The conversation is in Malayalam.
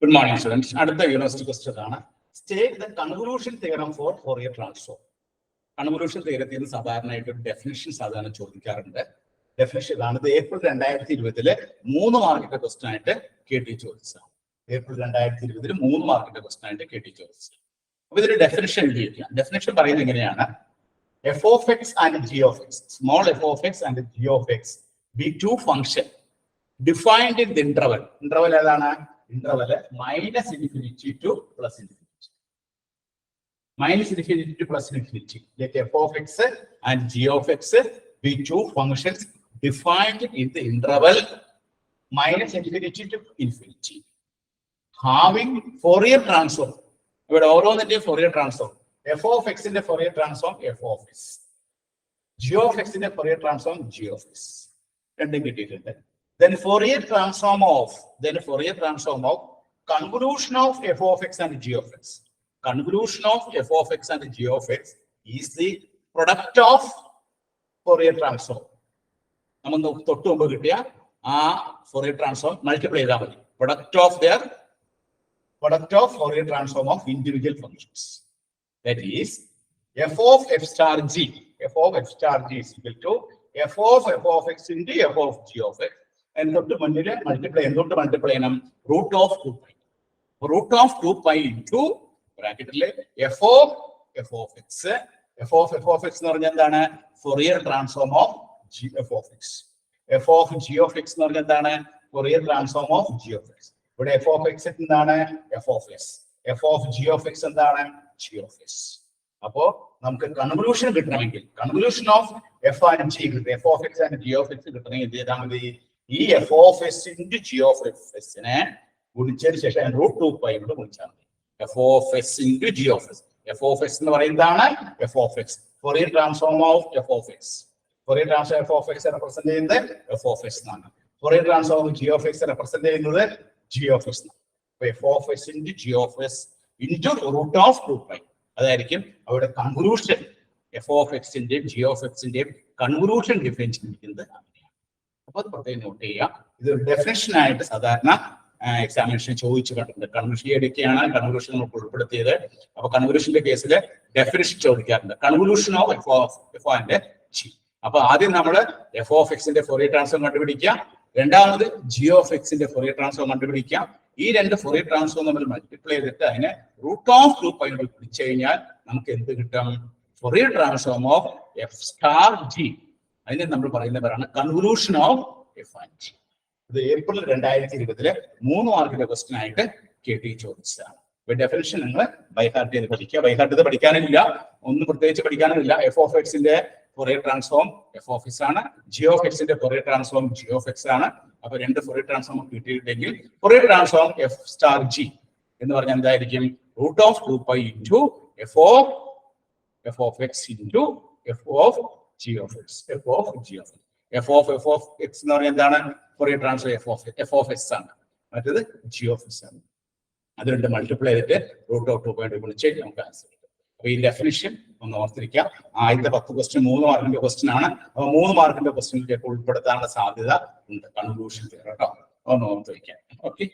Good morning, students. അടുത്ത യൂണിവേഴ്സിറ്റി ക്വസ്റ്റ്യൻ ആണ്. State the convolution theorem for Fourier transform. Convolution theorem സാധാരണയായിട്ട് ഒരു ഡെഫിനിഷൻ സാധാരണ ചോദിക്കാറുണ്ട്. ഡെഫിനിഷൻ ഇതാണ്. ഇത് ഏപ്രിൽ 2020 3 മാർക്കിന്റെ ക്വസ്റ്റ്യൻ ആയിട്ട് KTU ചോദിച്ചതാണ്. ഏപ്രിൽ 2020 3 മാർക്കിന്റെ ക്വസ്റ്റ്യൻ ആയിട്ട് KTU ചോദിച്ചത്. അപ്പോൾ ഇതിന്റെ ഡെഫിനിഷൻ എഴുതിയിരിക്കുക. ഡെഫിനിഷൻ പറയുന്നത് എങ്ങനെയാണ്? f of x and g of x, small f of x and g of x be two function defined in the interval. Interval ഏതാണ്? Interval minus infinity to plus infinity. Minus infinity to plus infinity. Let f of x and g of x be two functions defined in the interval minus infinity to infinity. Having Fourier transform. ഇവിടെ ഓരോന്നിന്റെയും Fourier transform. f of x in the Fourier transform f of x. g of x in the Fourier transform g of x. രണ്ടും കിട്ടിയിട്ടുണ്ട്. Then Fourier transform of convolution of f of x and g of x. Convolution of f of x and g of x is the product of Fourier transform. നമ്മൾ തൊട്ട് മുമ്പ് കിട്ടിയ ആ Fourier transform മൾട്ടിപ്ലൈ ചെയ്താൽ മതി. Product of Fourier transform of individual functions. That is f of f star g. F of f star g is equal to f of x into f of g of x. And multiply root of 2pi. Root of 2pi into bracket f of x. F of x എന്ന് പറഞ്ഞാൽ എന്താണ്? Fourier transform of g f of x. F of g of x എന്ന് പറഞ്ഞാൽ എന്താണ്? Fourier transform of g of x. ഇവിടെ f of x എന്താണ്? f of s. f of g of x എന്താണ്? g of s. അപ്പോൾ നമുക്ക് കൺവല്യൂഷൻ കിട്ടണമെങ്കിൽ convolution of f and g കിട്ടും. f of x and g of x കിട്ടണമെങ്കിൽ എന്ത് ചെയ്താൽ മതി? ഈ f of s into g of s നെ ഗുണിച്ചതിന് ശേഷം root 2pi കൊണ്ട് ഗുണിച്ചാൽ മതി. f of s into g of s. f of s എന്ന് പറയുന്നതാണ് f of x. Fourier transform of f of x. Fourier transform f of x represent ചെയ്യുന്നത് f of s ആണ്. Fourier transform of g of x represent ചെയ്യുന്നത് g of s ആണ്. f of s into g of s into root of 2pi. അതായിരിക്കും അവിടെ കൺവല്യൂഷൻ. f of x ന്റെയും g of x ന്റെയും കൺവല്യൂഷൻ ഡിഫൈൻ ചെയ്തിരിക്കുന്നത്. അപ്പോൾ അത് പ്രത്യേകം നോട്ട് ചെയ്യാം. ഇത് ഡെഫിനിഷൻ ആയിട്ട് സാധാരണ എക്സാമിനേഷൻ ചോദിച്ചു കണ്ടിട്ടുണ്ട്. കൺവല്യൂഷൻ എടുക്കുകയാണ് കൺവല്യൂഷൻ നമുക്ക് ഉൾപ്പെടുത്തിയത്. അപ്പൊ കൺവല്യൂഷന്റെ കേസിൽ ഡെഫിനിഷൻ ചോദിക്കാറുണ്ട്. Convolution of F and G. അപ്പൊ ആദ്യം നമ്മൾ എഫ് ഓഫ് എക്സിന്റെ Fourier ട്രാൻസ്ഫോം കണ്ടുപിടിക്കുക. രണ്ടാമത് ജി ഓഫ് എക്സിന്റെ Fourier ട്രാൻസ്ഫോം കണ്ടുപിടിക്കുക. ഈ രണ്ട് Fourier ട്രാൻസ്ഫോം നമ്മൾ മൾട്ടിപ്ലൈ ചെയ്തിട്ട് അതിനെ റൂട്ട് ഓഫ് 2pi കൊണ്ട് പിടിച്ചു കഴിഞ്ഞാൽ നമുക്ക് എന്ത് കിട്ടും? Fourier transform of F star G. അതിനെ നമ്മൾ പറയുന്നവരാണ് convolution of F and G. ഇത് ഏപ്രിൽ 2020 3 മാർക്കിന്റെ ക്വസ്റ്റ്യൻ ആയിട്ട് KTU ചോദിച്ചതാണ്. ഇപ്പൊ ഡെഫിനിഷൻ നിങ്ങൾ ബൈഹാർട്ട് ചെയ്ത് പഠിക്കുക. ബൈഹാർട്ട് ചെയ്ത് പഠിക്കാനില്ല, ഒന്നും പ്രത്യേകിച്ച് പഠിക്കാനില്ല. എഫ് ഓഫ് എക്സിന്റെ Fourier transform F of X ആണ്. ജി ഓഫ് എക്സിന്റെ Fourier transform G of X ആണ്. അപ്പൊ രണ്ട് Fourier ട്രാൻസ്ഫോം കിട്ടിയിട്ടുണ്ടെങ്കിൽ Fourier transform F star G എന്ന് പറഞ്ഞാൽ എന്തായിരിക്കും? Root of 2pi into F of X into F of G of X. F of G of X. F of X എന്ന് പറഞ്ഞാൽ എന്താണ്? Fourier transform F of X ആണ്. മറ്റേത് ജി ഓഫ് എക്സ് ആണ്. അത് രണ്ട് മൾട്ടിപ്ലൈ ചെയ്തിട്ട് റൂട്ട് ഓഫ് 2pi ഗുണിച്ച് നമുക്ക് ആൻസർ കിട്ടും. അപ്പൊ ഈ ഡെഫിനിഷൻ ഒന്ന് ഓർത്തിരിക്കാം. ആദ്യത്തെ 10 ക്വസ്റ്റ്യൻ 3 മാർക്കിന്റെ ക്വസ്റ്റ്യൻ ആണ്. അപ്പൊ 3 മാർക്കിന്റെ ക്വസ്റ്റ്യനിലേക്ക് ഉൾപ്പെടുത്താനുള്ള സാധ്യത ഉണ്ട് കൺവല്യൂഷൻ കേട്ടോ. ഒന്ന് ഓർത്ത് വയ്ക്കാം. ഓക്കെ.